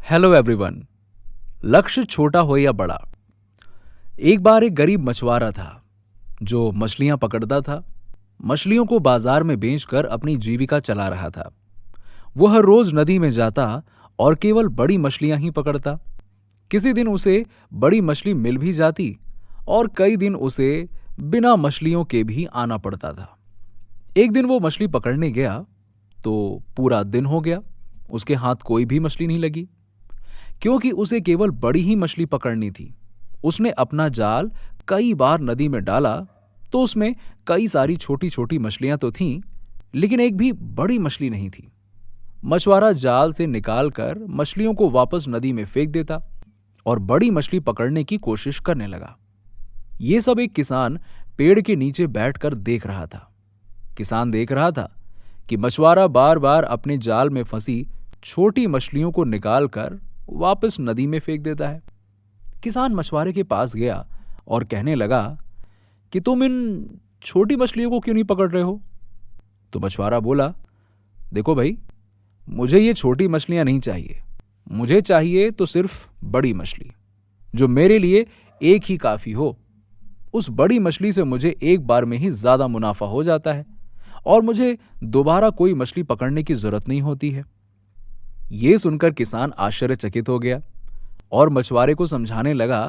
Hello everyone. लक्ष्य छोटा हो या बड़ा, एक बार एक गरीब मछुआरा था जो मछलियां पकड़ता था। मछलियों को बाजार में बेचकर अपनी जीविका चला रहा था। वह रोज नदी में जाता और केवल बड़ी मछलियां ही पकड़ता। किसी दिन उसे बड़ी मछली मिल भी जाती और कई दिन उसे बिना मछलियों के भी आना पड़ता था। एक दिन वो मछली पकड़ने गया तो पूरा दिन हो गया, उसके हाथ कोई भी मछली नहीं लगी, क्योंकि उसे केवल बड़ी ही मछली पकड़नी थी। उसने अपना जाल कई बार नदी में डाला तो उसमें कई सारी छोटी छोटी मछलियां तो थीं, लेकिन एक भी बड़ी मछली नहीं थी। मछुआरा जाल से निकालकर मछलियों को वापस नदी में फेंक देता और बड़ी मछली पकड़ने की कोशिश करने लगा। ये सब एक किसान पेड़ के नीचे बैठकर देख रहा था। किसान देख रहा था कि मछुआरा बार बार अपने जाल में फंसी छोटी मछलियों को निकालकर वापस नदी में फेंक देता है। किसान मछुआरे के पास गया और कहने लगा कि तुम इन छोटी मछलियों को क्यों नहीं पकड़ रहे हो? तो मछुआरा बोला, देखो भाई, मुझे ये छोटी मछलियां नहीं चाहिए, मुझे चाहिए तो सिर्फ बड़ी मछली, जो मेरे लिए एक ही काफी हो। उस बड़ी मछली से मुझे एक बार में ही ज्यादा मुनाफा हो जाता है और मुझे दोबारा कोई मछली पकड़ने की जरूरत नहीं होती है। ये सुनकर किसान आश्चर्यचकित हो गया और मछुआरे को समझाने लगा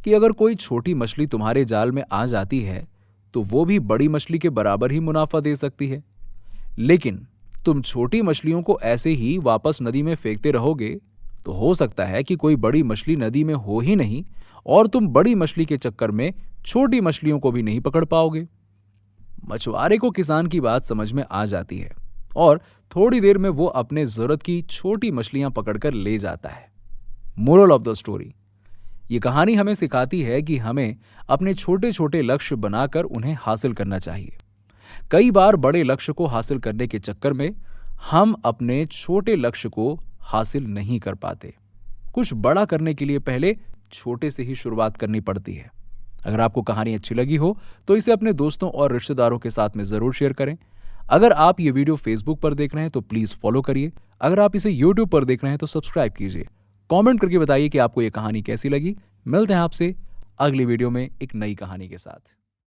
कि अगर कोई छोटी मछली तुम्हारे जाल में आ जाती है तो वो भी बड़ी मछली के बराबर ही मुनाफा दे सकती है, लेकिन तुम छोटी मछलियों को ऐसे ही वापस नदी में फेंकते रहोगे तो हो सकता है कि कोई बड़ी मछली नदी में हो ही नहीं और तुम बड़ी मछली के चक्कर में छोटी मछलियों को भी नहीं पकड़ पाओगे। मछुआरे को किसान की बात समझ में आ जाती है और थोड़ी देर में वो अपने जरूरत की छोटी मछलियां पकड़कर ले जाता है। मोरल ऑफ द स्टोरी, ये कहानी हमें सिखाती है कि हमें अपने छोटे छोटे लक्ष्य बनाकर उन्हें हासिल करना चाहिए। कई बार बड़े लक्ष्य को हासिल करने के चक्कर में हम अपने छोटे लक्ष्य को हासिल नहीं कर पाते। कुछ बड़ा करने के लिए पहले छोटे से ही शुरुआत करनी पड़ती है। अगर आपको कहानी अच्छी लगी हो तो इसे अपने दोस्तों और रिश्तेदारों के साथ में जरूर शेयर करें। अगर आप ये वीडियो फेसबुक पर देख रहे हैं तो प्लीज फॉलो करिए। अगर आप इसे यूट्यूब पर देख रहे हैं तो सब्सक्राइब कीजिए। कमेंट करके बताइए कि आपको ये कहानी कैसी लगी। मिलते हैं आपसे अगली वीडियो में एक नई कहानी के साथ।